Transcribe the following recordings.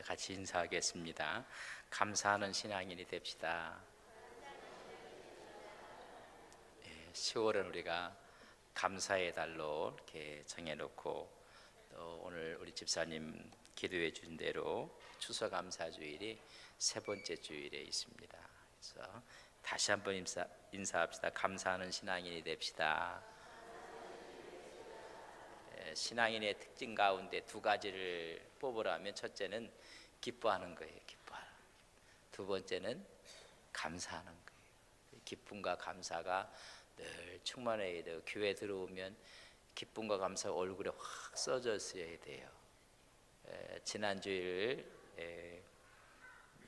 감사에 같이 인사하겠습니다. 감사하는 신앙인이 됩시다. 10월은 우리가 감사의 달로 이렇게 정해놓고 또 오늘 우리 집사님 기도해 준 대로 추수감사주일이 세 번째 주일에 있습니다. 그래서 다시 한번 인사합시다. 감사하는 신앙인이 됩시다. 신앙인의 특징 가운데 두 가지를 뽑으라면 첫째는 기뻐하는 거예요. 기뻐하는. 두 번째는 감사하는 거예요. 기쁨과 감사가 늘 충만해야 돼요. 교회 들어오면 기쁨과 감사가 얼굴에 확 써져 있어야 돼요. 지난주일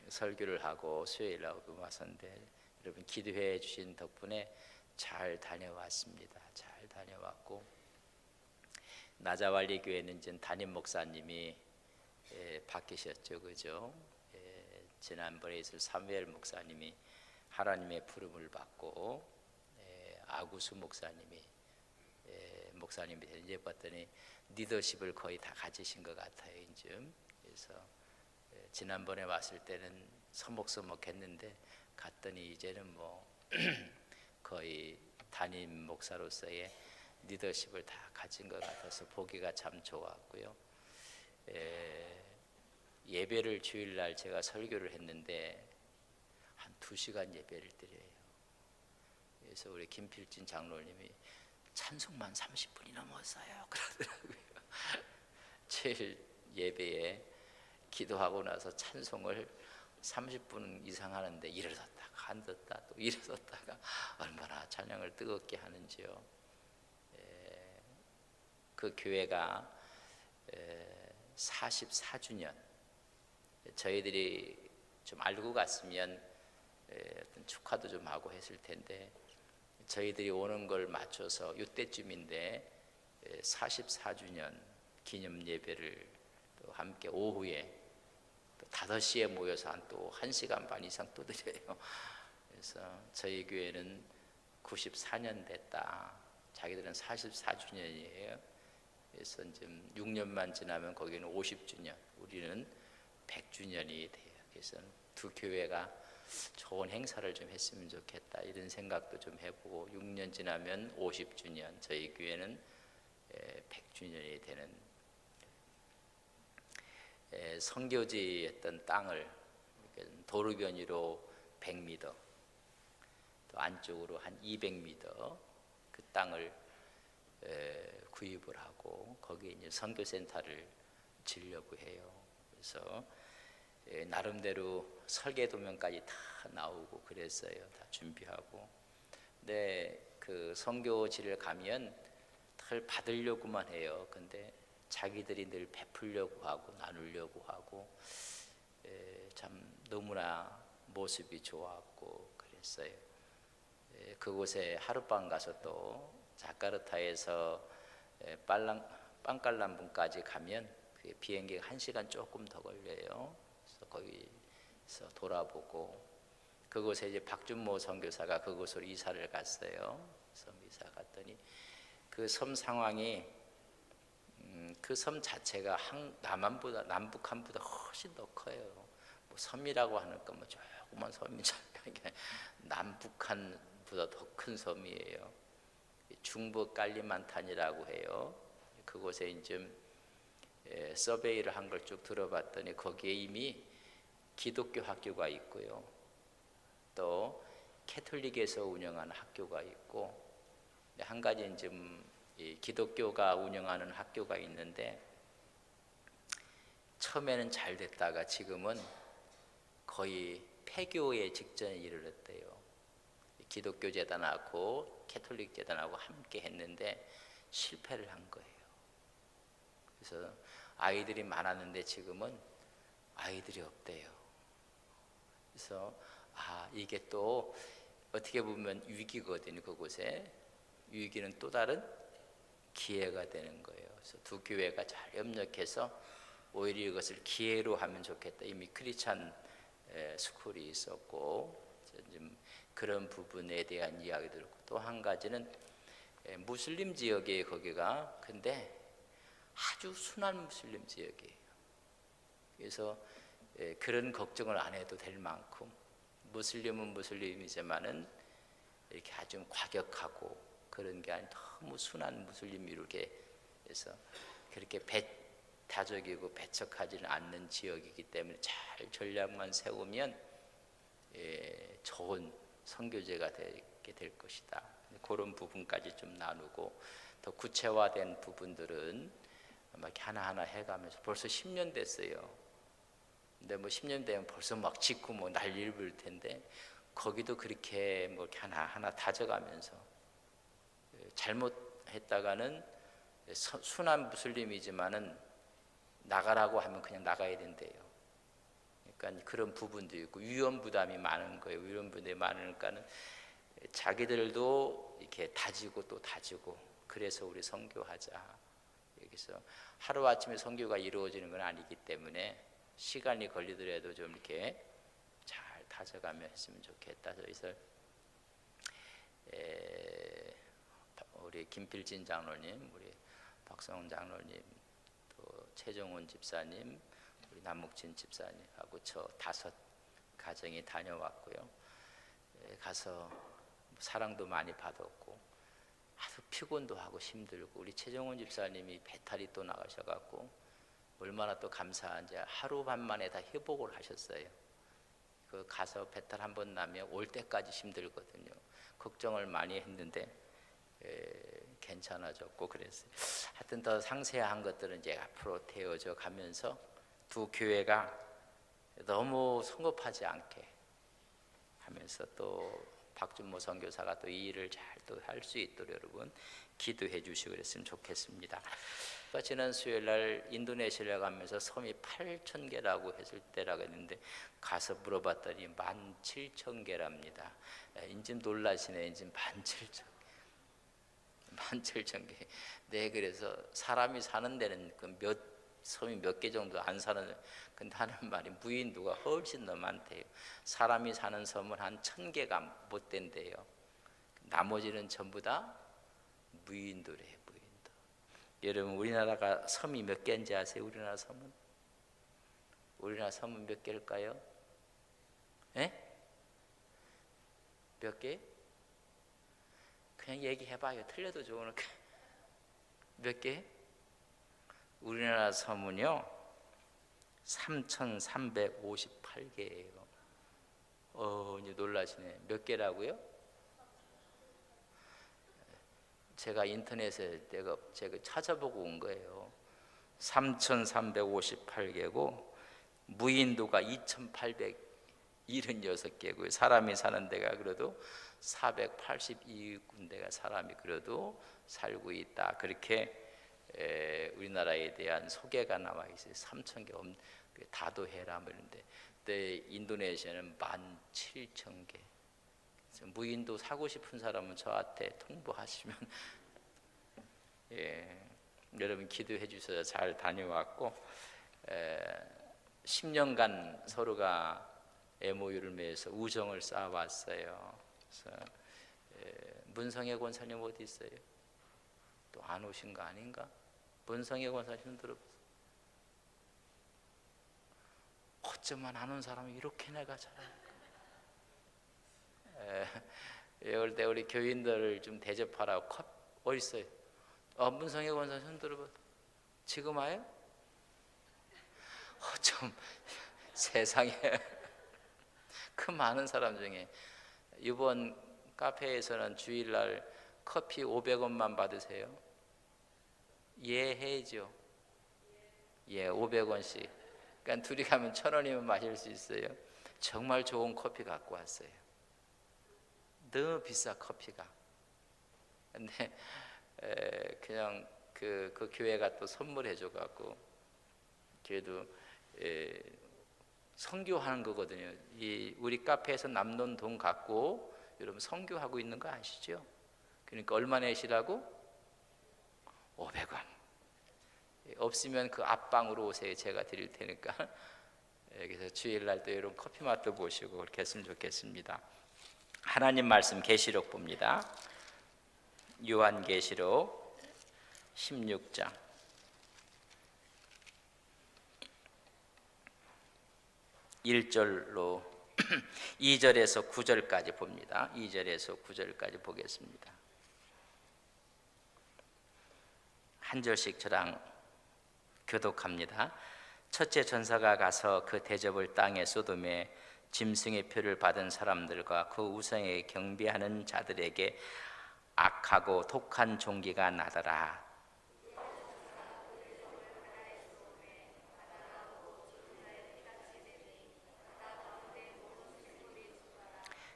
설교를 하고 수요일 하고 왔었는데 여러분 기도해 주신 덕분에 잘 다녀왔습니다. 잘 다녀왔고 나자왈리 교회는 이제 담임 목사님이 바뀌셨죠, 그죠? 지난번에 있을 사무엘 목사님이 하나님의 부름을 받고 아구수 목사님이 목사님이 이제 봤더니 리더십을 거의 다 가지신 것 같아요, 이제. 그래서 지난번에 왔을 때는 서먹서먹했는데 갔더니 이제는 뭐 거의 담임 목사로서의 리더십을 다 가진 것 같아서 보기가 참 좋았고요. 예배를 주일날 제가 설교를 했는데 한 2시간 예배를 드려요. 그래서 우리 김필진 장로님이 찬송만 30분이 넘었어요 그러더라고요. 제일 예배에 기도하고 나서 찬송을 30분 이상 하는데 일어섰다가 앉았다 또 일어섰다가 얼마나 찬양을 뜨겁게 하는지요. 그 교회가 44주년 저희들이 좀 알고 갔으면 어떤 축하도 좀 하고 했을 텐데 저희들이 오는 걸 맞춰서 이때쯤인데 44주년 기념 예배를 또 함께 오후에 또 5시에 모여서 한 또 1시간 반 이상 또 드려요. 그래서 저희 교회는 94년 됐다. 자기들은 44주년이에요. 그래서 이제 6년만 지나면 거기는 50주년, 우리는 100주년이 돼요. 그래서 두 교회가 좋은 행사를 좀 했으면 좋겠다 이런 생각도 좀 해보고 6년 지나면 50주년, 저희 교회는 100주년이 되는 선교지였던 땅을 도로변으로 100m, 또 안쪽으로 한 200m 그 땅을 구입을 하고 거기에 이제 선교센터를 지으려고 해요. 그래서 나름대로 설계 도면까지 다 나오고 그랬어요. 다 준비하고. 근데 그 선교지를 가면 늘 받으려고만 해요. 근데 자기들이 늘 베풀려고 하고 나누려고 하고 참 너무나 모습이 좋았고 그랬어요. 그곳에 하룻밤 가서 또 자카르타에서 빵칼람분까지 가면 비행기 1시간 조금 더 걸려요. 그래서 거기서 돌아보고 그곳에 이제 박준모 선교사가 그곳으로 이사를 갔어요. 그래서 이사 갔더니 그 섬 상황이 그 섬 자체가 남북한보다 훨씬 더 커요. 뭐 섬이라고 하는 건 뭐 조그만 섬이잖아요. 남북한보다 더 큰 섬이에요. 중부 깔리만탄이라고 해요. 그곳에 이제 서베이를 한 걸 쭉 들어봤더니 거기에 이미 기독교 학교가 있고요. 또 캐톨릭에서 운영하는 학교가 있고 한 가지 이제 기독교가 운영하는 학교가 있는데 처음에는 잘 됐다가 지금은 거의 폐교의 직전에 이르렀대요. 기독교 재단하고 캐톨릭 재단하고 함께 했는데 실패를 한 거예요. 그래서 아이들이 많았는데 지금은 아이들이 없대요. 그래서 이게 또 어떻게 보면 위기거든요. 그곳에 위기는 또 다른 기회가 되는 거예요. 그래서 두 교회가 잘 협력해서 오히려 이것을 기회로 하면 좋겠다. 이미 크리스찬 스쿨이 있었고 좀 그런 부분에 대한 이야기도 있고 또 한 가지는 무슬림 지역이에요. 거기가 근데 아주 순한 무슬림 지역이에요. 그래서 그런 걱정을 안 해도 될 만큼 무슬림은 무슬림이지만은 이렇게 아주 과격하고 그런 게 아닌 너무 순한 무슬림이 이렇게 해서 그렇게 다적이고 배척하지는 않는 지역이기 때문에 잘 전략만 세우면 좋은 선교제가 되게 될 것이다. 그런 부분까지 좀 나누고 더 구체화된 부분들은 막 하나하나 해가면서 벌써 10년 됐어요. 근데 뭐 10년 되면 벌써 막 짓고 뭐 난리를 부를 텐데 거기도 그렇게 뭐 하나하나 다져가면서 잘못했다가는 순한 무슬림이지만은 나가라고 하면 그냥 나가야 된대요. 그러니까 그런 부분도 있고 위험 부담이 많은 거예요. 위험 부담이 많으니까는 자기들도 이렇게 다지고 또 다지고 그래서 우리 선교하자. 여기서 하루아침에 선교가 이루어지는 건 아니기 때문에 시간이 걸리더라도 좀 이렇게 잘 다져가며 했으면 좋겠다. 그래서 우리 김필진 장로님, 우리 박성훈 장로님, 또 최정훈 집사님, 우리 남묵진 집사님하고 저 5 가정이 다녀왔고요. 가서 사랑도 많이 받았고 아주 피곤도 하고 힘들고 우리 최정훈 집사님이 배탈이 또 나가셔갖고 얼마나 또 감사한지 하루 반 만에 다 회복을 하셨어요. 그 가서 배탈 한번 나면 올 때까지 힘들거든요. 걱정을 많이 했는데 괜찮아졌고 그랬어요. 하여튼 더 상세한 것들은 이제 앞으로 되어져 가면서 두 교회가 너무 성급하지 않게 하면서 또 박준모 선교사가 또 이 일을 잘 또 할 수 있도록 여러분 기도해 주시고 그랬으면 좋겠습니다. 지난 수요일 날 인도네시아에 가면서 섬이 8,000개라고 했을 때라고 했는데 가서 물어봤더니 17,000개랍니다. 인좀 놀라시네. 인좀 17,000개. 네, 그래서 사람이 사는 데는 그 섬이 몇 개 정도 안 사는, 근데 하는 말이 무인도가 훨씬 더 많대요. 사람이 사는 섬은 한 1,000개가 못 된대요. 나머지는 전부 다 무인도래요. 무인도. 여러분 우리나라가 섬이 몇 개인지 아세요? 우리나라 섬은 몇 개일까요? 몇 개? 그냥 얘기해봐요. 틀려도 좋으니까. 몇 개? 우리나라 섬은요 3,358개예요. 이제 놀라시네. 몇 개라고요? 제가 인터넷에 제가 찾아보고 온 거예요. 3,358개고 무인도가 2,876개고요. 사람이 사는 데가 그래도 482군데가 사람이 그래도 살고 있다. 그렇게 우리나라에 대한 소개가 나와 있어요. 3,000개 다도해라 뭐 이런데, 근데 인도네시아는 17,000개. 무인도 사고 싶은 사람은 저한테 통보하시면 여러분 기도해 주셔서 잘 다녀왔고 10년간 서로가 MOU를 맺어서 우정을 쌓아왔어요. 그래서 문성애 권사님 어디 있어요? 또 안 오신 거 아닌가? 문성애 권사님 들어보세요. 어쩌면 안 온 사람이 이렇게 내가 잘할까? 이럴 때 우리 교인들을 좀 대접하라고 어디 있어요? 문성애 권사님 손 들어봐. 지금 와요? 좀 세상에 그 많은 사람 중에 이번 카페에서는 주일날 커피 500원만 받으세요? 해죠. 500원씩. 그러니까 둘이 가면 1,000원이면 마실 수 있어요. 정말 좋은 커피 갖고 왔어요. 너무 비싸 커피가. 근데 그냥 그 교회가 또 선물해 줘 갖고 그래도 선교하는 거거든요. 우리 카페에서 남는 돈 갖고 여러분 선교하고 있는 거 아시죠? 그러니까 얼마 내시라고? 500원. 없으면 그 앞방으로 오세요. 제가 드릴 테니까. 그래서 주일날 또 여러분 커피 맛도 보시고 그렇게 했으면 좋겠습니다. 하나님 말씀 계시록 봅니다. 요한계시록 16장 1절로 2절에서 9절까지 봅니다. 2절에서 9절까지 보겠습니다. 한 절씩 저랑 교독합니다. 첫째 전사가 가서 그 대접을 땅에 소돔에 짐승의 표를 받은 사람들과 그 우상에 경배하는 자들에게 악하고 독한 종기가 나더라.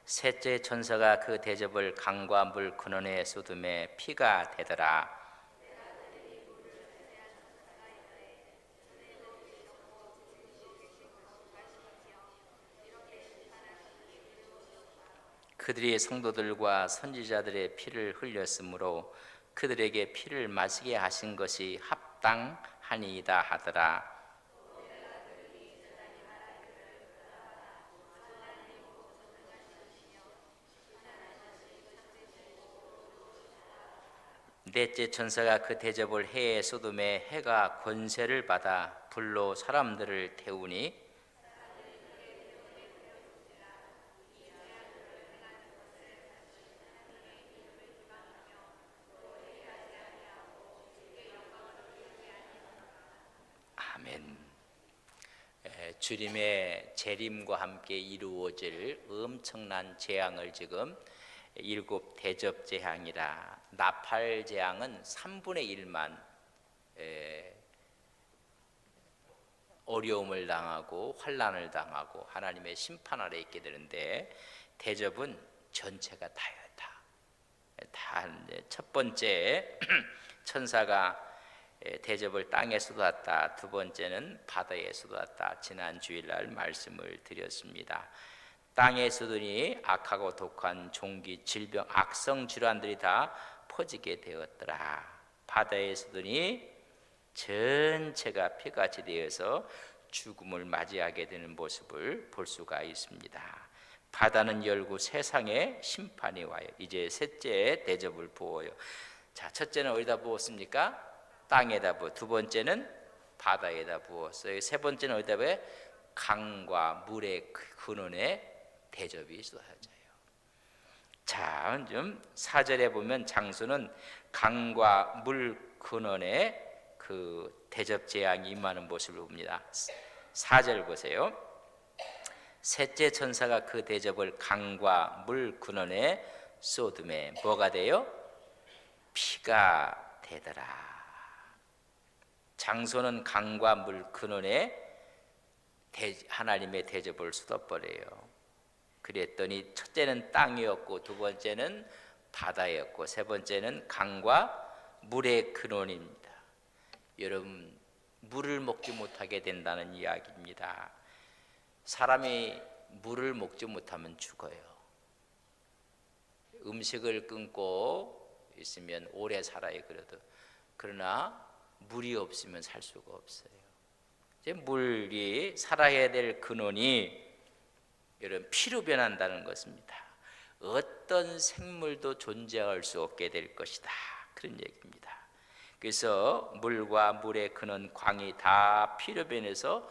셋째 천사가 그 대접을 강과 물 근원에 쏟음에 피가 되더라. 그들이 성도들과 선지자들의 피를 흘렸으므로 그들에게 피를 마시게 하신 것이 합당하니이다 하더라. 넷째 천사가 그 대접을 해에 소돔에 해가 권세를 받아 불로 사람들을 태우니 아멘. 주님의 재림과 함께 이루어질 엄청난 재앙을 지금 일곱 대접 재앙이라, 나팔 재앙은 3분의 1만 어려움을 당하고 환난을 당하고 하나님의 심판 아래 있게 되는데, 대접은 전체가 다였다. 첫 번째 천사가 대접을 땅에 쏟았다. 두 번째는 바다에 쏟았다. 지난 주일날 말씀을 드렸습니다. 땅에 쏟으니 악하고 독한 종기, 질병, 악성 질환들이 다 퍼지게 되었더라. 바다에 쏟으니 전체가 피같이 되어서 죽음을 맞이하게 되는 모습을 볼 수가 있습니다. 바다는 열고 세상에 심판이 와요. 이제 셋째 대접을 부어요. 자, 첫째는 어디다 부었습니까? 땅에다 부어. 두 번째는 바다에다 부었어요. 세 번째는 어디다 부어요? 강과 물의 근원에 대접이 쏟아져요. 자, 좀 4절에 보면 장소는 강과 물 근원에 그 대접 재앙이 임하는 모습을 봅니다. 4절 보세요. 셋째 천사가 그 대접을 강과 물 근원에 쏟음에 뭐가 돼요? 피가 되더라. 장소는 강과 물 근원에 하나님의 대접을 쏟아버려요. 그랬더니 첫째는 땅이었고, 두 번째는 바다였고, 세 번째는 강과 물의 근원입니다. 여러분, 물을 먹지 못하게 된다는 이야기입니다. 사람이 물을 먹지 못하면 죽어요. 음식을 끊고 있으면 오래 살아요. 그러나 물이 없으면 살 수가 없어요. 이제 물이 살아야 될 근원이 여러분 피로 변한다는 것입니다. 어떤 생물도 존재할 수 없게 될 것이다, 그런 얘기입니다. 그래서 물과 물의 근원 광이 다 피로 변해서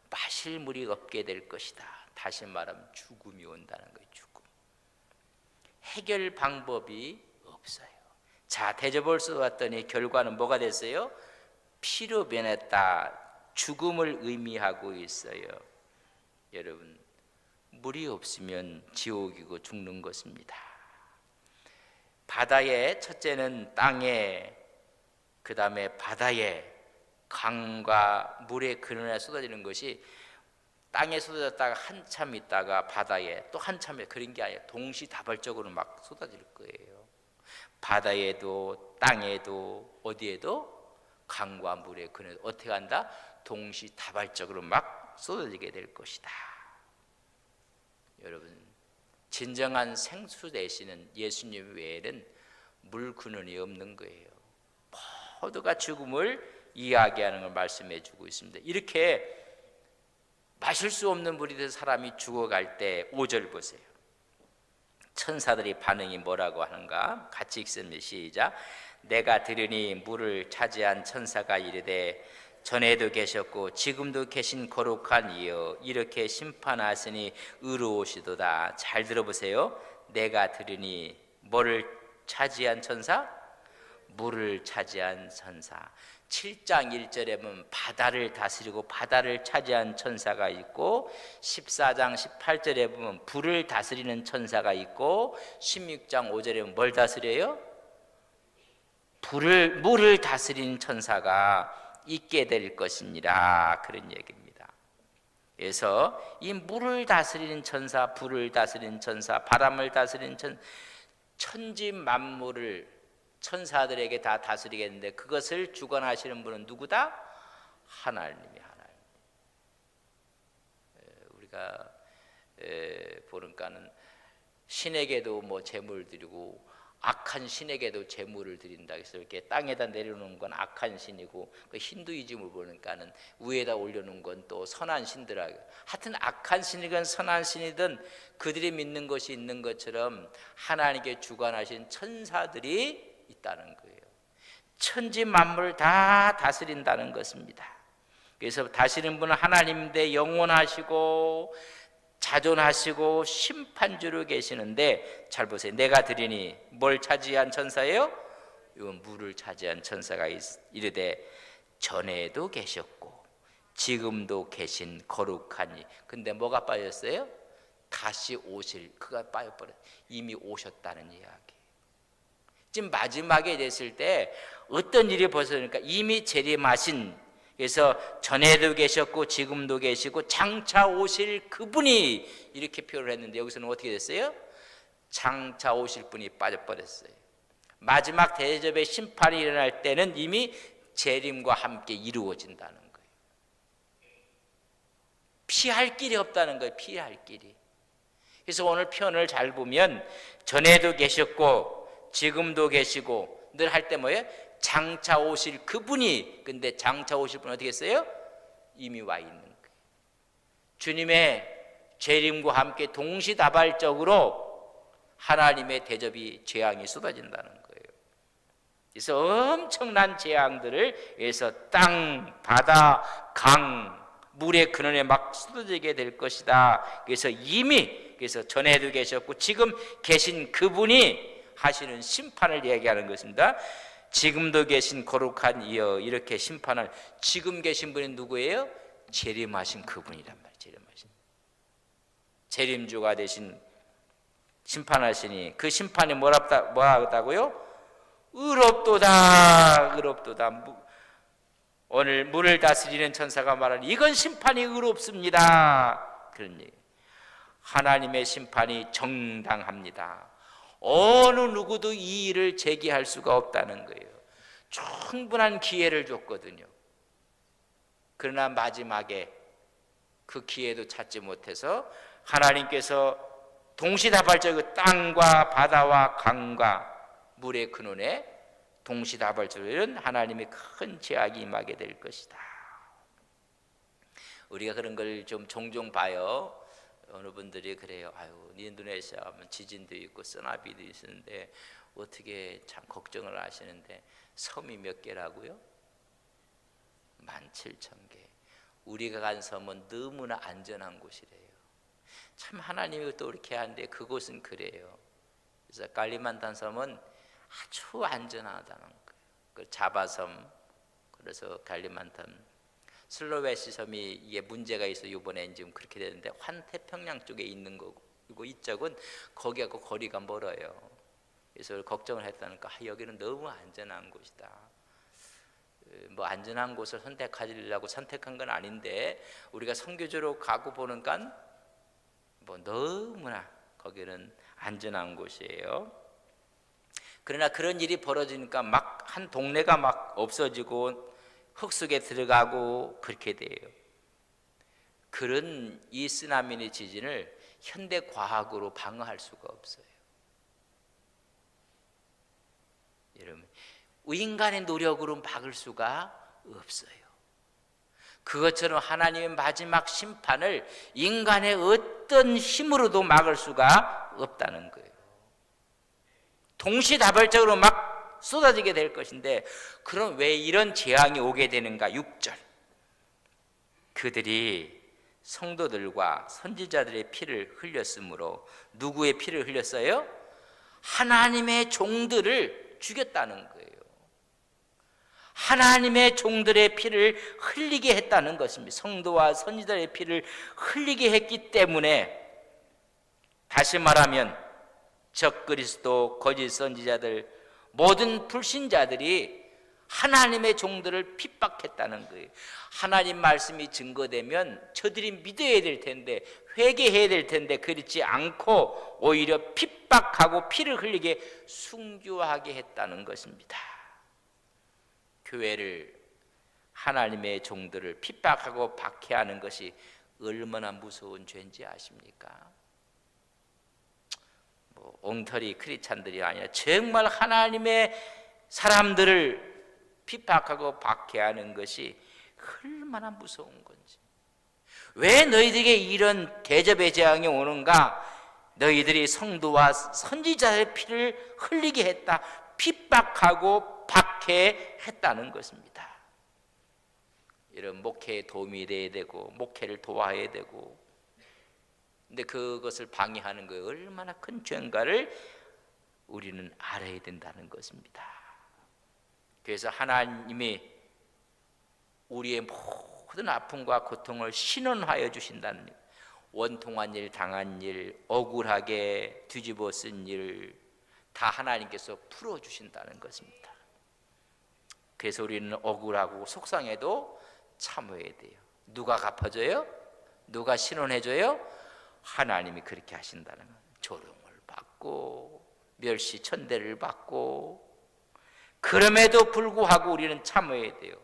마실 물이 없게 될 것이다. 다시 말하면 죽음이 온다는 거예요. 죽음. 해결 방법이 없어요. 자, 대접을 쏟았더니 결과는 뭐가 됐어요? 피로 변했다. 죽음을 의미하고 있어요. 여러분, 물이 없으면 지옥이고 죽는 것입니다. 바다에, 첫째는 땅에, 그 다음에 바다에, 강과 물의 근원에 쏟아지는 것이 땅에 쏟아졌다가 한참 있다가 바다에 또 한참, 그런 게 아니라 동시다발적으로 막 쏟아질 거예요. 바다에도 땅에도 어디에도 강과 물의 근원에 어떻게 한다? 동시다발적으로 막 쏟아지게 될 것이다. 여러분, 진정한 생수 되시는 예수님 외에는 물 근원이 없는 거예요. 모두가 죽음을 이야기하는 걸 말씀해 주고 있습니다. 이렇게 마실 수 없는 물이 돼서 사람이 죽어갈 때 5절 보세요. 천사들이 반응이 뭐라고 하는가? 같이 읽습니다. 시작. 내가 들으니 물을 차지한 천사가 이르되 전에도 계셨고 지금도 계신 거룩한 이여 이렇게 심판하시니 의로우시도다. 잘 들어보세요. 내가 들으니 뭐를 차지한 천사? 물을 차지한 천사. 7장 1절에 보면 바다를 다스리고 바다를 차지한 천사가 있고 14장 18절에 보면 불을 다스리는 천사가 있고 16장 5절에 보면 뭘 다스려요? 물을 다스리는 천사가 있게 될 것이니라, 그런 얘기입니다. 그래서 이 물을 다스리는 천사, 불을 다스리는 천사, 바람을 다스리는 천지 만물을 천사들에게 다 다스리겠는데 그것을 주관하시는 분은 누구다? 하나님이. 우리가 보니까는 신에게도 뭐 제물 드리고 악한 신에게도 제물을 드린다. 그래서 이렇게 땅에다 내려놓은 건 악한 신이고 그 힌두이즘을 보니까는 위에다 올려놓은 건 또 선한 신들아. 하여튼 악한 신이든 선한 신이든 그들이 믿는 것이 있는 것처럼 하나님께 주관하신 천사들이 있다는 거예요. 천지 만물을 다 다스린다는 것입니다. 그래서 다스리는 분은 하나님인데 영원하시고 자존하시고 심판주로 계시는데 잘 보세요. 내가 들으니 뭘 차지한 천사예요? 이건 물을 차지한 천사가 이르되 전에도 계셨고 지금도 계신 거룩하니. 근데 뭐가 빠졌어요? 다시 오실 그가 빠져버렸어요. 이미 오셨다는 이야기. 지금 마지막에 됐을 때 어떤 일이 벌어지니까 이미 재림하신, 그래서 전에도 계셨고 지금도 계시고 장차 오실 그분이 이렇게 표현을 했는데 여기서는 어떻게 됐어요? 장차 오실 분이 빠져버렸어요. 마지막 대접의 심판이 일어날 때는 이미 재림과 함께 이루어진다는 거예요. 피할 길이 없다는 거예요. 피할 길이. 그래서 오늘 표현을 잘 보면 전에도 계셨고 지금도 계시고 늘 할 때 뭐예요? 장차 오실 그분이. 근데 장차 오실 분은 어떻게 했어요? 이미 와 있는 거예요. 주님의 재림과 함께 동시다발적으로 하나님의 대접이 재앙이 쏟아진다는 거예요. 그래서 엄청난 재앙들을 위해서 땅, 바다, 강, 물의 근원에 막 쏟아지게 될 것이다. 그래서 이미 그래서 전에도 계셨고 지금 계신 그분이 하시는 심판을 얘기하는 것입니다. 지금도 계신 거룩한 이여 이렇게 심판을. 지금 계신 분이 누구예요? 재림하신 그분이란 말이에요. 재림주가 되신 심판하시니 그 심판이 뭐라고요? 의롭도다. 의롭도다. 오늘 물을 다스리는 천사가 말하는 이건 심판이 의롭습니다. 그런 얘기. 하나님의 심판이 정당합니다. 어느 누구도 이 일을 제기할 수가 없다는 거예요. 충분한 기회를 줬거든요. 그러나 마지막에 그 기회도 찾지 못해서 하나님께서 동시다발적으로 땅과 바다와 강과 물의 근원에 동시다발적으로 하나님의 큰 제약이 임하게 될 것이다. 우리가 그런 걸 좀 종종 봐요. 어느 분들이 그래요. 아유, 인도네시아 하면 지진도 있고 쓰나미도 있는데 어떻게 참 걱정을 하시는데 섬이 몇 개라고요? 17,000개. 우리가 간 섬은 너무나 안전한 곳이래요. 참 하나님이 또 이렇게 하는데 그곳은 그래요. 그래서 갈리만탄 섬은 아주 안전하다는 거예요. 그 자바섬, 그래서 갈리만탄, 슬로베시 섬이 이게 문제가 있어 이번에 지금 그렇게 되는데 환태평양 쪽에 있는 거고 그리고 이쪽은 거기하고 거리가 멀어요. 그래서 걱정을 했다니까 여기는 너무 안전한 곳이다. 뭐 안전한 곳을 선택하려고 선택한 건 아닌데 우리가 선교지로 가고 보니까 뭐 너무나 거기는 안전한 곳이에요. 그러나 그런 일이 벌어지니까 막 한 동네가 막 없어지고 흙 속에 들어가고 그렇게 돼요. 그런 이 쓰나미의 지진을 현대 과학으로 방어할 수가 없어요. 여러분, 인간의 노력으로 막을 수가 없어요. 그것처럼 하나님의 마지막 심판을 인간의 어떤 힘으로도 막을 수가 없다는 거예요. 동시다발적으로 막 쏟아지게 될 것인데 그럼 왜 이런 재앙이 오게 되는가? 6절 그들이 성도들과 선지자들의 피를 흘렸으므로 누구의 피를 흘렸어요? 하나님의 종들을 죽였다는 거예요. 하나님의 종들의 피를 흘리게 했다는 것입니다. 성도와 선지자의 피를 흘리게 했기 때문에, 다시 말하면 적그리스도, 거짓 선지자들, 모든 불신자들이 하나님의 종들을 핍박했다는 거예요. 하나님 말씀이 증거되면 저들이 믿어야 될 텐데, 회개해야 될 텐데 그렇지 않고 오히려 핍박하고 피를 흘리게 순교하게 했다는 것입니다. 교회를, 하나님의 종들을 핍박하고 박해하는 것이 얼마나 무서운 죄인지 아십니까? 엉터리 크리스찬들이 아니라 정말 하나님의 사람들을 핍박하고 박해하는 것이 얼마나 무서운 건지. 왜 너희들에게 이런 대접의 재앙이 오는가? 너희들이 성도와 선지자의 피를 흘리게 했다. 핍박하고 박해했다는 것입니다. 이런 목회에 도움이 돼야 되고 목회를 도와야 되고, 근데 그것을 방해하는 것이 얼마나 큰 죄인가를 우리는 알아야 된다는 것입니다. 그래서 하나님이 우리의 모든 아픔과 고통을 신원하여 주신다는 일, 원통한 일, 당한 일, 억울하게 뒤집어 쓴 일 다 하나님께서 풀어주신다는 것입니다. 그래서 우리는 억울하고 속상해도 참아야 돼요. 누가 갚아줘요? 누가 신원해줘요? 하나님이 그렇게 하신다는 거예요. 조롱을 받고 멸시천대를 받고, 그럼에도 불구하고 우리는 참아야 돼요.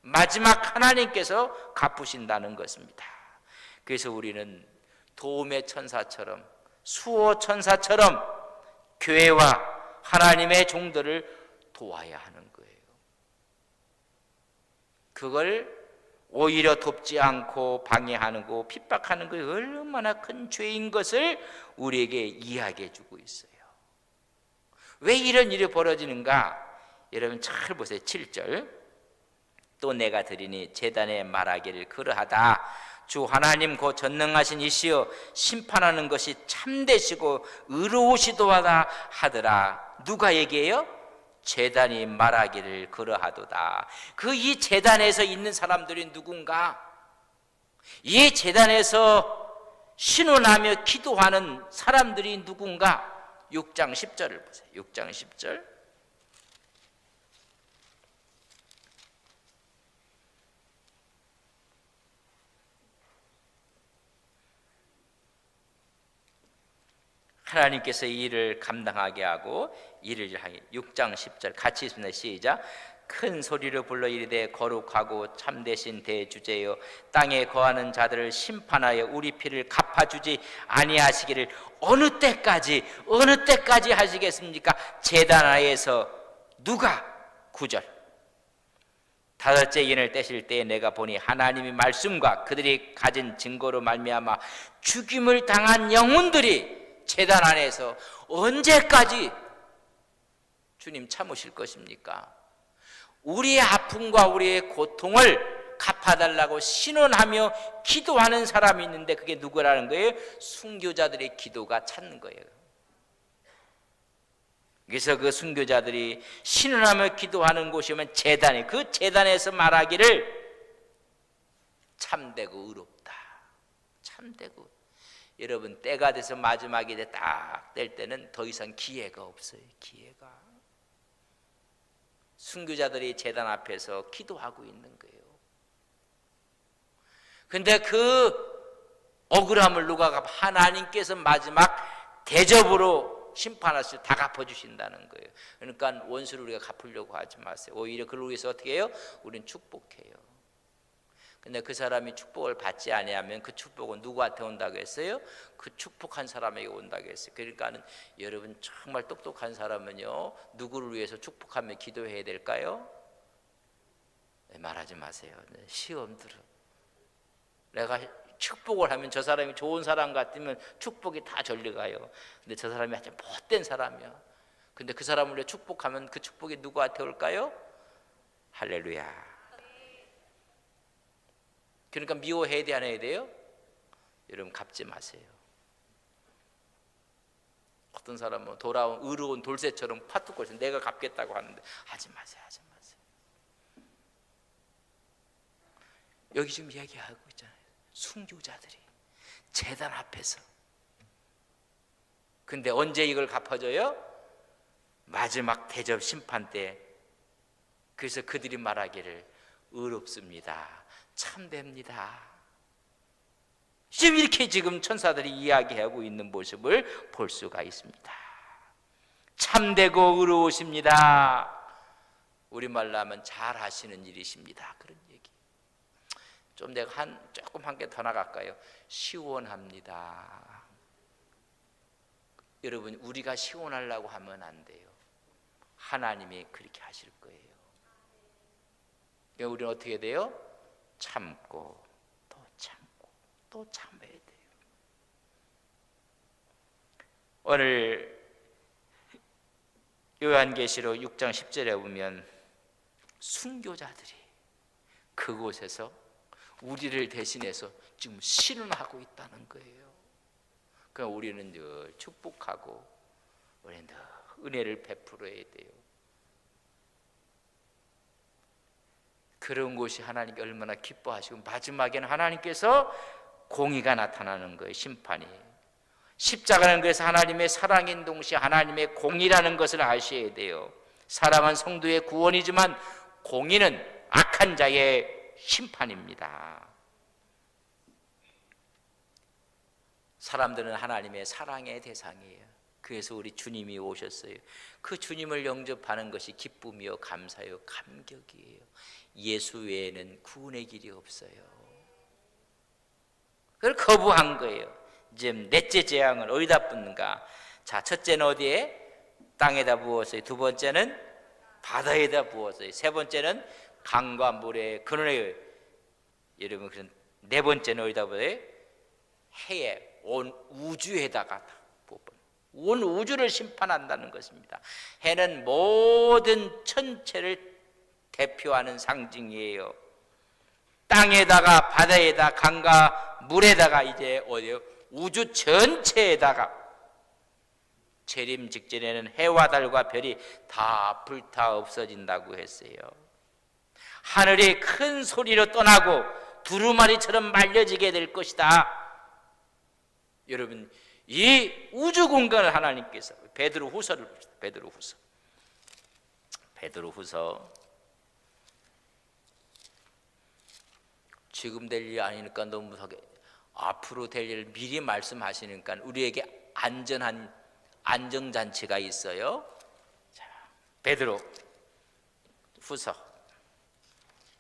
마지막 하나님께서 갚으신다는 것입니다. 그래서 우리는 도움의 천사처럼, 수호 천사처럼 교회와 하나님의 종들을 도와야 하는 거예요. 그걸 오히려 돕지 않고 방해하는 거, 핍박하는 것이 얼마나 큰 죄인 것을 우리에게 이야기해 주고 있어요. 왜 이런 일이 벌어지는가? 여러분 잘 보세요. 7절. 또 내가 들으니 제단에 말하기를 그러하다. 주 하나님 곧 전능하신 이시여 심판하는 것이 참되시고 의로우시도하다 하더라. 누가 얘기해요? 제단이 말하기를 그러하도다. 이 제단에서 있는 사람들이 누군가? 이 제단에서 신원하며 기도하는 사람들이 누군가? 6장 10절을 보세요. 6장 10절. 하나님께서 이 일을 감당하게 하고 일을 하게. 6장 10절 같이 있습니다. 시작. 큰 소리로 불러 이르되 거룩하고 참되신 대주제여 땅에 거하는 자들을 심판하여 우리 피를 갚아주지 아니하시기를 어느 때까지 하시겠습니까? 제단 하에서 누가? 9절. 다섯째 인을 떼실 때에 내가 보니 하나님의 말씀과 그들이 가진 증거로 말미암아 죽임을 당한 영혼들이 제단 안에서 언제까지 주님 참으실 것입니까? 우리의 아픔과 우리의 고통을 갚아달라고 신원하며 기도하는 사람이 있는데 그게 누구라는 거예요? 순교자들의 기도가 찾는 거예요. 그래서 그 순교자들이 신원하며 기도하는 곳이면 제단이, 그 제단에서 말하기를 참되고 의롭다. 참되고. 여러분 때가 돼서 마지막이 딱 될 때는 더 이상 기회가 없어요. 기회가. 순교자들이 제단 앞에서 기도하고 있는 거예요. 근데 그 억울함을 누가 갚아? 하나님께서 마지막 대접으로 심판하시고 다 갚아주신다는 거예요. 그러니까 원수를 우리가 갚으려고 하지 마세요. 오히려 그를 위해서 어떻게 해요? 우리는 축복해요. 근데 그 사람이 축복을 받지 아니하면 그 축복은 누구한테 온다고 했어요? 그 축복한 사람에게 온다고 했어요. 그러니까는 여러분 정말 똑똑한 사람은요, 누구를 위해서 축복하며 기도해야 될까요? 네, 말하지 마세요. 네, 시험 들어. 내가 축복을 하면 저 사람이 좋은 사람 같으면 축복이 다 절려가요. 근데 저 사람이 아주 못된 사람이야. 근데 그 사람을 위해 축복하면 그 축복이 누구한테 올까요? 할렐루야. 그러니까 미워해야 돼, 안 해야 돼요? 여러분 갚지 마세요. 어떤 사람은 돌아온 의로운 돌쇠처럼 파투고서 내가 갚겠다고 하는데 하지 마세요. 하지 마세요. 여기 지금 얘기하고 있잖아요. 순교자들이 제단 앞에서. 근데 언제 이걸 갚아줘요? 마지막 대접 심판 때. 그래서 그들이 말하기를 의롭습니다. 참됩니다. 지금 이렇게 지금 천사들이 이야기하고 있는 모습을 볼 수가 있습니다. 참되고 의로우십니다. 우리말로 하면 잘 하시는 일이십니다. 그런 얘기. 좀 내가 조금 한 개 더 나갈까요? 시원합니다. 여러분, 우리가 시원하려고 하면 안 돼요. 하나님이 그렇게 하실 거예요. 그러니까 우리는 어떻게 돼요? 참고 또 참고 또 참아야 돼요. 오늘 요한계시록 6장 10절에 보면 순교자들이 그곳에서 우리를 대신해서 지금 신원하고 있다는 거예요. 그러니까 우리는 늘 축복하고 우리는 늘 은혜를 베풀어야 돼요. 그런 곳이 하나님께 얼마나 기뻐하시고 마지막에는 하나님께서 공의가 나타나는 거예요. 심판이. 십자가는 그래서 하나님의 사랑인 동시에 하나님의 공의라는 것을 아셔야 돼요. 사랑은 성도의 구원이지만 공의는 악한 자의 심판입니다. 사람들은 하나님의 사랑의 대상이에요. 그래서 우리 주님이 오셨어요. 그 주님을 영접하는 것이 기쁨이요 감사요 감격이에요. 예수 외에는 구원의 길이 없어요. 그걸 거부한 거예요. 지금 넷째 재앙을 어디다 붓는가? 자, 첫째는 어디에? 땅에다 부었어요. 두 번째는 바다에다 부었어요. 세 번째는 강과 물에 그늘에. 여러분, 그런 네 번째는 어디다 부어요? 해에, 온 우주에다가 부어버려요. 온 우주를 심판한다는 것입니다. 해는 모든 천체를 대표하는 상징이에요. 땅에다가 바다에다 강과 물에다가 이제 어디요? 우주 전체에다가 재림 직전에는 해와 달과 별이 다 불타 없어진다고 했어요. 하늘이 큰 소리로 떠나고 두루마리처럼 말려지게 될 것이다. 여러분, 이 우주 공간을 하나님께서 베드로후서를 봅시다. 베드로후서 지금 될 일이 아니니까 너무 무섭게 앞으로 될 일을 미리 말씀하시니까 우리에게 안전한 안정잔치가 있어요. 자, 베드로후서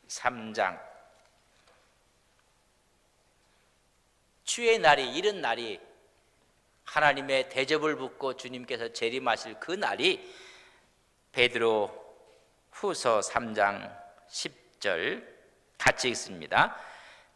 3장. 주의 날이, 이런 날이, 하나님의 대접을 받고 주님께서 재림하실 그 날이 베드로후서 3장 10절 같이 읽습니다.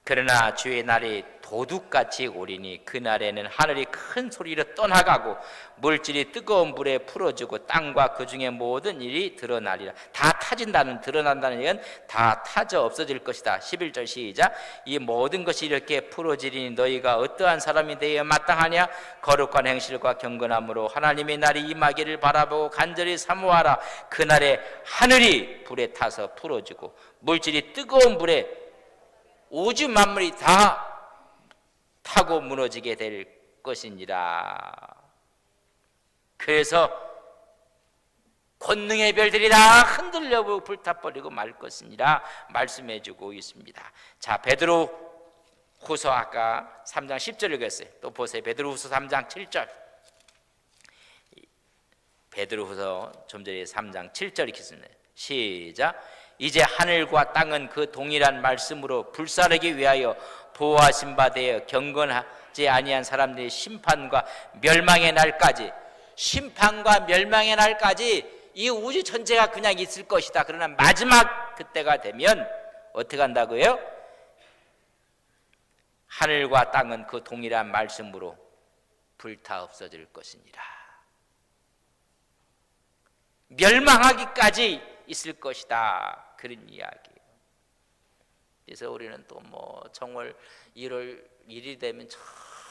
그러나 주의 날이 도둑같이 오리니 그 날에는 하늘이 큰 소리로 떠나가고 물질이 뜨거운 불에 풀어지고 땅과 그 중에 모든 일이 드러나리라. 다 타진다는, 드러난다는 얘기는 다 타져 없어질 것이다. 11절 시작. 이 모든 것이 이렇게 풀어지리니 너희가 어떠한 사람이 되어 마땅하냐? 거룩한 행실과 경건함으로 하나님의 날이 임하기를 바라보고 간절히 사모하라. 그날에 하늘이 불에 타서 풀어지고 물질이 뜨거운 불에 우주 만물이 다 타고 무너지게 될 것이니라. 그래서 권능의 별들이 다 흔들려 불타버리고 말 것이니라 말씀해주고 있습니다. 자, 베드로후서 아까 3장 10절 읽었어요. 또 보세요. 베드로후서 3장 7절. 베드로후서 좀 전에 3장 7절 읽겠습니다. 시작. 이제 하늘과 땅은 그 동일한 말씀으로 불사르기 위하여 보호하신 바 되어 경건하지 아니한 사람들의 심판과 멸망의 날까지, 심판과 멸망의 날까지 이 우주 전체가 그냥 있을 것이다. 그러나 마지막 그때가 되면 어떻게 한다고요? 하늘과 땅은 그 동일한 말씀으로 불타 없어질 것이니라. 멸망하기까지 있을 것이다. 그런 이야기예요. 그래서 우리는 또 뭐 정월 1월 1일 되면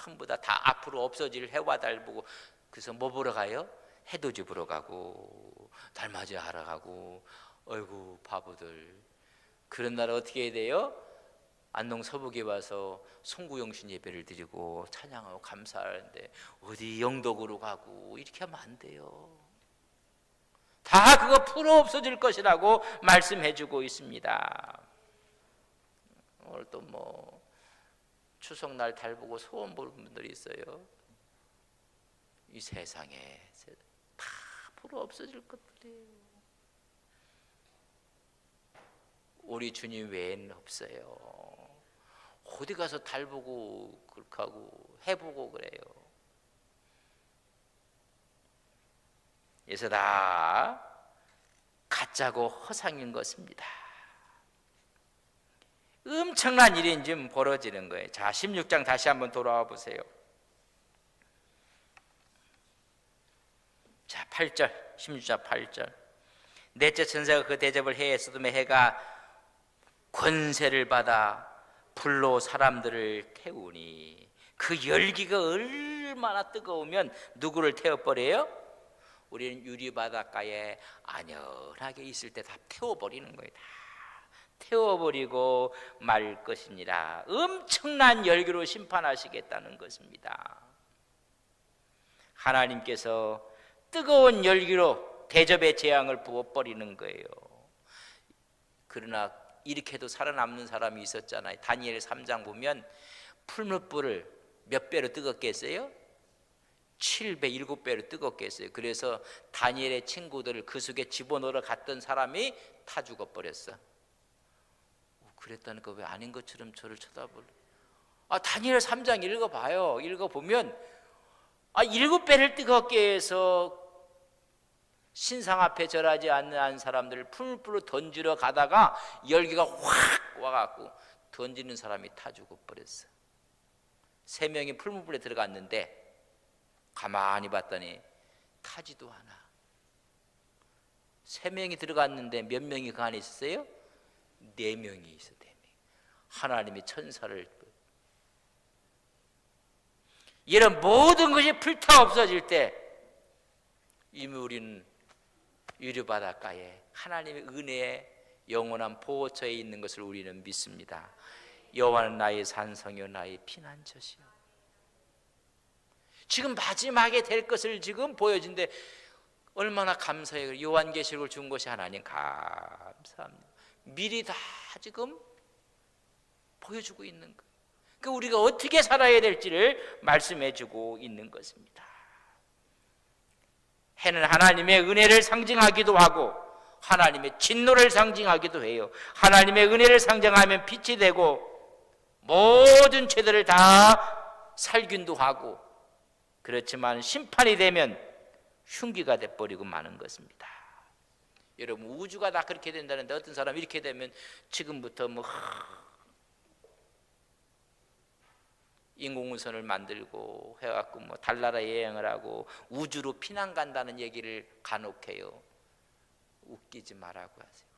전부 다 앞으로 없어질 해와 달 보고, 그래서 뭐 보러 가요? 해돋이 보러 가고 달맞이 하러 가고. 어이구 바보들. 그런 날 어떻게 해야 돼요? 안동 서북에 와서 송구영신 예배를 드리고 찬양하고 감사하는데 어디 영덕으로 가고 이렇게 하면 안 돼요. 다 그거 풀어 없어질 것이라고 말씀해 주고 있습니다. 오늘 또 뭐 추석날 달 보고 소원 보는 분들이 있어요. 이 세상에 다 풀어 없어질 것들이에요. 우리 주님 외에는 없어요. 어디 가서 달 보고 그렇게 하고 해보고 그래요. 그래서 다 가짜고 허상인 것입니다. 엄청난 일이 지금 벌어지는 거예요. 자, 16장 다시 한번 돌아와 보세요. 자, 8절, 16장 8절. 넷째 천사가 그 대접을 해에 소돔의 해가 권세를 받아 불로 사람들을 태우니, 그 열기가 얼마나 뜨거우면 누구를 태워버려요? 우리는 유리바닷가에 안연하게 있을 때 다 태워버리는 거예요. 다 태워버리고 말 것이니라. 엄청난 열기로 심판하시겠다는 것입니다. 하나님께서 뜨거운 열기로 대접의 재앙을 부어버리는 거예요. 그러나 이렇게도 살아남는 사람이 있었잖아요. 다니엘 3장 보면 풀무불을 몇 배로 뜨겁게 했어요? 7배, 7배로 뜨겁게 했어요. 그래서 다니엘의 친구들을 그 속에 집어넣으러 갔던 사람이 타 죽어버렸어. 그랬다니까 왜 아닌 것처럼 저를 쳐다볼래? 다니엘 3장 읽어봐요. 읽어보면 7배를 뜨겁게 해서 신상 앞에 절하지 않는 사람들을 풀불로 던지러 가다가 열기가 확 와갖고 던지는 사람이 타 죽어버렸어. 3명이 풀무불에 들어갔는데 가만히 봤더니 타지도 않아. 3명이 들어갔는데 몇 명이 그 안에 있었어요? 4명이 있어. 4명. 하나님이 천사를, 이런 모든 것이 불타 없어질 때 이미 우리는 유리바닷가에 하나님의 은혜의 영원한 보호처에 있는 것을 우리는 믿습니다. 여호와는 나의 산성이요 나의 피난처시요. 지금 마지막에 될 것을 지금 보여준데 얼마나 감사해요. 요한계시록을 준 것이 하나님 감사합니다. 미리 다 지금 보여주고 있는 거예요. 그러니까 우리가 어떻게 살아야 될지를 말씀해주고 있는 것입니다. 해는 하나님의 은혜를 상징하기도 하고 하나님의 진노를 상징하기도 해요. 하나님의 은혜를 상징하면 빛이 되고 모든 죄들을 다 살균도 하고, 그렇지만 심판이 되면 흉기가 돼버리고 마는 것입니다. 여러분, 우주가 다 그렇게 된다는데 어떤 사람이 이렇게 되면 지금부터 인공우선을 만들고 해갖고 달나라 여행을 하고 우주로 피난 간다는 얘기를 간혹 해요. 웃기지 말라고 하세요.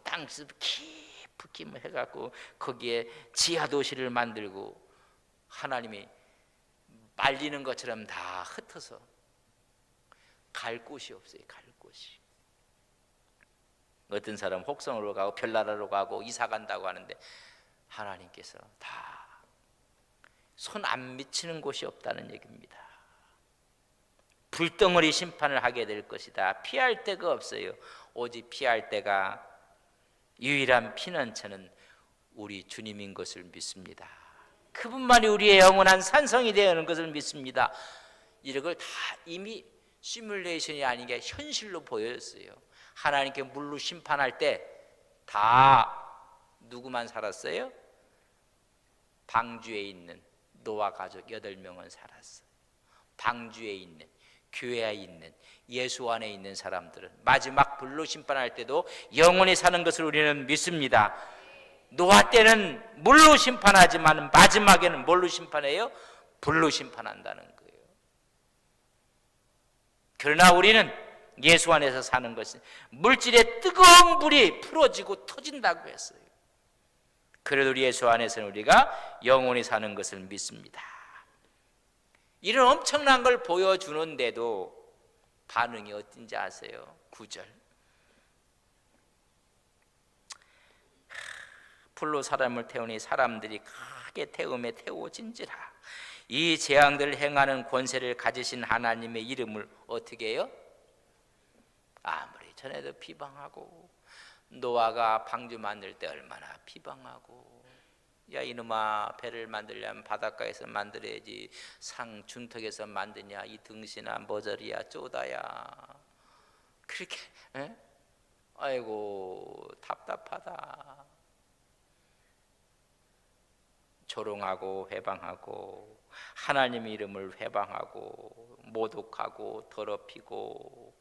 땅속 깊이 해갖고 거기에 지하 도시를 만들고 하나님이 말리는 것처럼 다 흩어서 갈 곳이 없어요. 갈 곳이. 어떤 사람 혹성으로 가고 별나라로 가고 이사 간다고 하는데 하나님께서 다 손 안 미치는 곳이 없다는 얘기입니다. 불덩어리 심판을 하게 될 것이다. 피할 데가 없어요. 오직 피할 데가 유일한 피난처는 우리 주님인 것을 믿습니다. 그분만이 우리의 영원한 산성이 되는 것을 믿습니다. 이런 걸 다 이미 시뮬레이션이 아닌 게 현실로 보였어요. 하나님께 물로 심판할 때 다 누구만 살았어요? 방주에 있는 노아 가족 8명은 살았어요. 방주에 있는, 교회에 있는, 예수 안에 있는 사람들은 마지막 불로 심판할 때도 영원히 사는 것을 우리는 믿습니다. 노아 때는 물로 심판하지만 마지막에는 뭘로 심판해요? 불로 심판한다는 거예요. 그러나 우리는 예수 안에서 사는 것은 물질의 뜨거운 불이 풀어지고 터진다고 했어요. 그래도 우리 예수 안에서는 우리가 영원히 사는 것을 믿습니다. 이런 엄청난 걸 보여주는데도 반응이 어떤지 아세요? 9절. 풀로 사람을 태우니 사람들이 크게 태움에 태워진지라. 이 재앙들을 행하는 권세를 가지신 하나님의 이름을 어떻게 해요? 아무리 전에도 비방하고, 노아가 방주 만들 때 얼마나 비방하고, 야 이놈아 배를 만들려면 바닷가에서 만들어야지 상 준턱에서 만드냐 이 등신아 머저리야 쪼다야, 그렇게 에? 아이고 답답하다. 조롱하고 회방하고 하나님의 이름을 회방하고 모독하고 더럽히고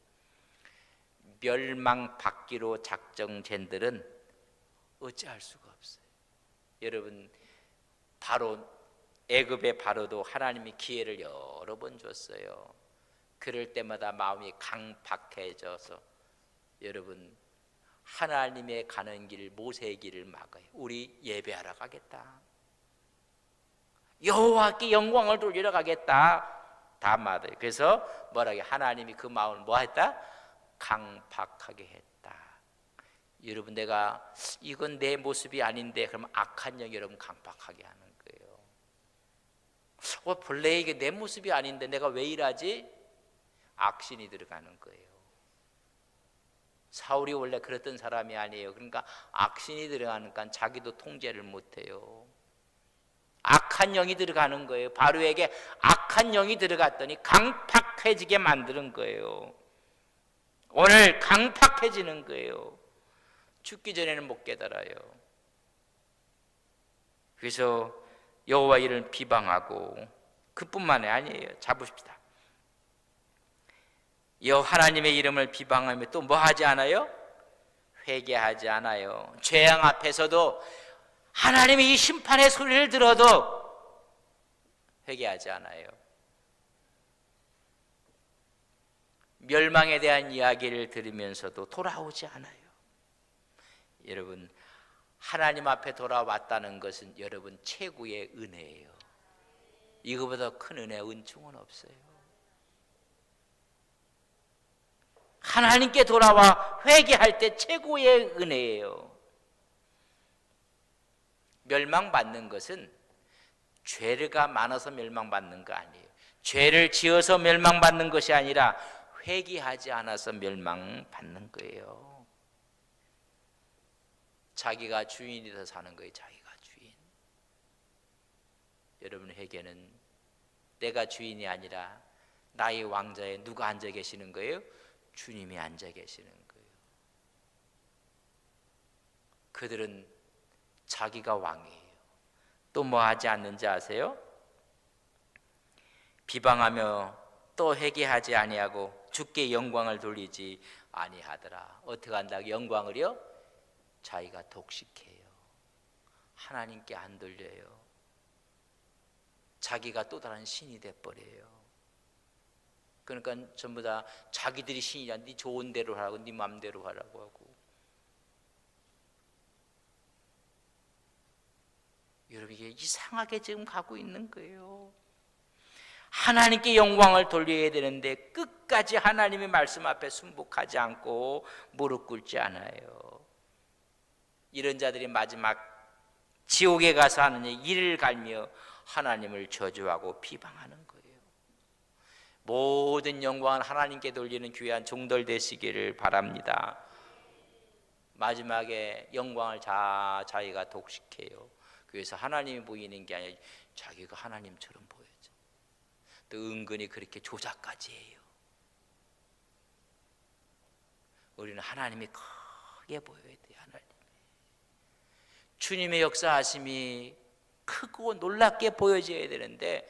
멸망받기로 작정된들은 어찌할 수가 없어요. 여러분, 바로 애굽의 바로도 하나님이 기회를 여러 번 줬어요. 그럴 때마다 마음이 강팍해져서 여러분 하나님의 가는 길, 모세의 길을 막아요. 우리 예배하러 가겠다, 여호와께 영광을 돌리러 가겠다, 다 말해요. 그래서 뭐라고 하나님이 그 마음을 뭐 했다? 강팍하게 했다. 여러분, 내가 이건 내 모습이 아닌데 그러면 악한 영이 여러분 강팍하게 하는 거예요. 본래 이게 내 모습이 아닌데 내가 왜 이러지? 악신이 들어가는 거예요. 사울이 원래 그랬던 사람이 아니에요. 그러니까 악신이 들어가니까 자기도 통제를 못해요. 악한 영이 들어가는 거예요. 바로에게 악한 영이 들어갔더니 강팍해지게 만드는 거예요. 오늘 강팍해지는 거예요. 죽기 전에는 못 깨달아요. 그래서 여호와 이름을 비방하고, 그뿐만이 아니에요. 잡으십시다. 하나님의 이름을 비방하며 또 뭐 하지 않아요? 회개하지 않아요. 죄악 앞에서도 하나님의 이 심판의 소리를 들어도 회개하지 않아요. 멸망에 대한 이야기를 들으면서도 돌아오지 않아요. 여러분, 하나님 앞에 돌아왔다는 것은 여러분 최고의 은혜예요. 이거보다 큰 은혜, 은총은 없어요. 하나님께 돌아와 회개할 때 최고의 은혜예요. 멸망받는 것은 죄가 많아서 멸망받는 거 아니에요. 죄를 지어서 멸망받는 것이 아니라 회개하지 않아서 멸망받는 거예요. 자기가 주인이 돼서 사는 거예요. 자기가 주인. 여러분, 회개는 내가 주인이 아니라 나의 왕자에 누가 앉아 계시는 거예요? 주님이 앉아 계시는 거예요. 그들은 자기가 왕이에요. 또 뭐 하지 않는지 아세요? 비방하며 또 회개하지 아니하고 주께 영광을 돌리지 아니하더라. 어떻게 한다고 영광을요? 자기가 독식해요. 하나님께 안 돌려요. 자기가 또 다른 신이 돼버려요. 그러니까 전부 다 자기들이 신이야. 네 좋은 대로 하라고, 네 맘대로 하라고 하고. 여러분, 이게 이상하게 지금 가고 있는 거예요. 하나님께 영광을 돌려야 되는데 끝까지 하나님의 말씀 앞에 순복하지 않고 무릎 꿇지 않아요. 이런 자들이 마지막 지옥에 가서 하는 이를 갈며 하나님을 저주하고 비방하는 거예요. 모든 영광을 하나님께 돌리는 귀한 종들 되시기를 바랍니다. 마지막에 영광을 자기가 독식해요. 그래서 하나님이 보이는 게 아니라 자기가 하나님처럼 보여져. 또 은근히 그렇게 조작까지 해요. 우리는 하나님이 크게 보여야 돼요. 하나님. 주님의 역사하심이 크고 놀랍게 보여져야 되는데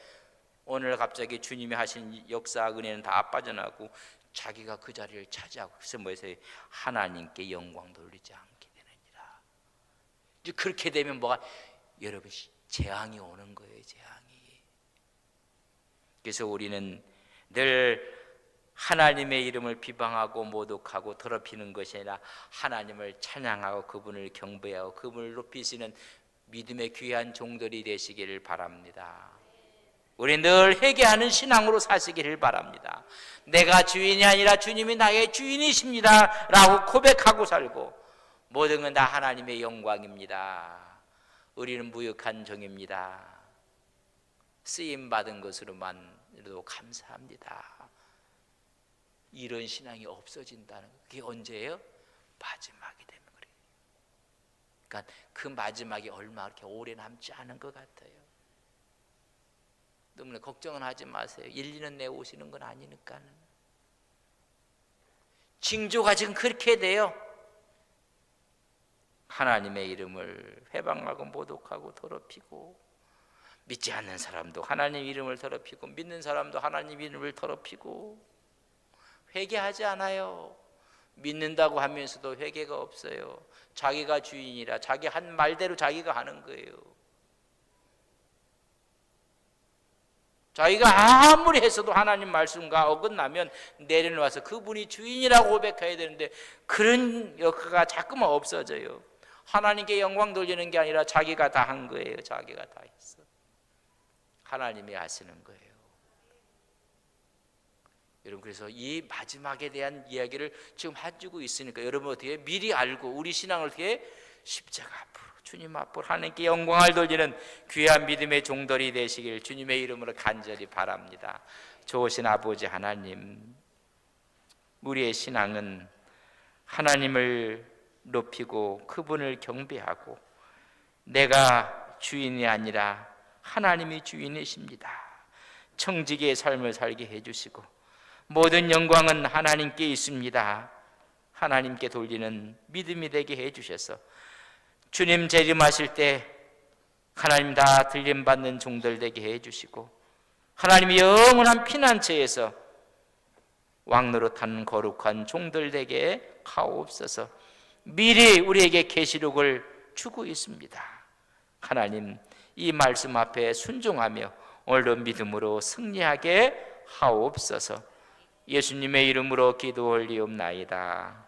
오늘 갑자기 주님이 하신 역사 은혜는 다 빠져나가고 자기가 그 자리를 차지하고, 그래서 뭐해서 하나님께 영광 돌리지 않게 되느니라. 이제 그렇게 되면 뭐가, 여러분, 재앙이 오는 거예요. 재앙이. 그래서 우리는 늘 하나님의 이름을 비방하고 모독하고 더럽히는 것이 아니라 하나님을 찬양하고 그분을 경배하고 그분을 높이시는 믿음의 귀한 종들이 되시기를 바랍니다. 우리 늘 회개하는 신앙으로 사시기를 바랍니다. 내가 주인이 아니라 주님이 나의 주인이십니다 라고 고백하고 살고, 모든 건 다 하나님의 영광입니다. 우리는 무역한 종입니다. 쓰임받은 것으로만도 감사합니다. 이런 신앙이 없어진다는 거, 그게 언제예요? 마지막이 되면 그래요. 그러니까 그 마지막이 얼마 그렇게 오래 남지 않은 것 같아요. 너무 걱정은 하지 마세요. 1, 2년 내에 오시는 건 아니니까는. 징조가 지금 그렇게 돼요. 하나님의 이름을 회방하고 모독하고 더럽히고, 믿지 않는 사람도 하나님 이름을 더럽히고 믿는 사람도 하나님 이름을 더럽히고, 회개하지 않아요. 믿는다고 하면서도 회개가 없어요. 자기가 주인이라 자기 한 말대로 자기가 하는 거예요. 자기가 아무리 했어도 하나님 말씀과 어긋나면 내려놓아서 그분이 주인이라고 고백해야 되는데 그런 역사가 자꾸만 없어져요. 하나님께 영광 돌리는 게 아니라 자기가 다 한 거예요. 자기가 다 했어. 하나님이 하시는 거예요. 여러분, 그래서 이 마지막에 대한 이야기를 지금 해주고 있으니까 여러분 어떻게 미리 알고 우리 신앙을 어떻게 십자가 앞으로, 주님 앞으로 하나님께 영광을 돌리는 귀한 믿음의 종들이 되시길 주님의 이름으로 간절히 바랍니다. 좋으신 아버지 하나님, 우리의 신앙은 하나님을 높이고 그분을 경배하고 내가 주인이 아니라 하나님이 주인이십니다. 청지기의 삶을 살게 해주시고 모든 영광은 하나님께 있습니다. 하나님께 돌리는 믿음이 되게 해주셔서 주님 재림하실 때 하나님 다 들림받는 종들 되게 해주시고 하나님이 영원한 피난처에서 왕노릇하는 거룩한 종들 되게 하옵소서. 미리 우리에게 계시록을 주고 있습니다. 하나님, 이 말씀 앞에 순종하며 오늘도 믿음으로 승리하게 하옵소서. 예수님의 이름으로 기도 올리옵나이다.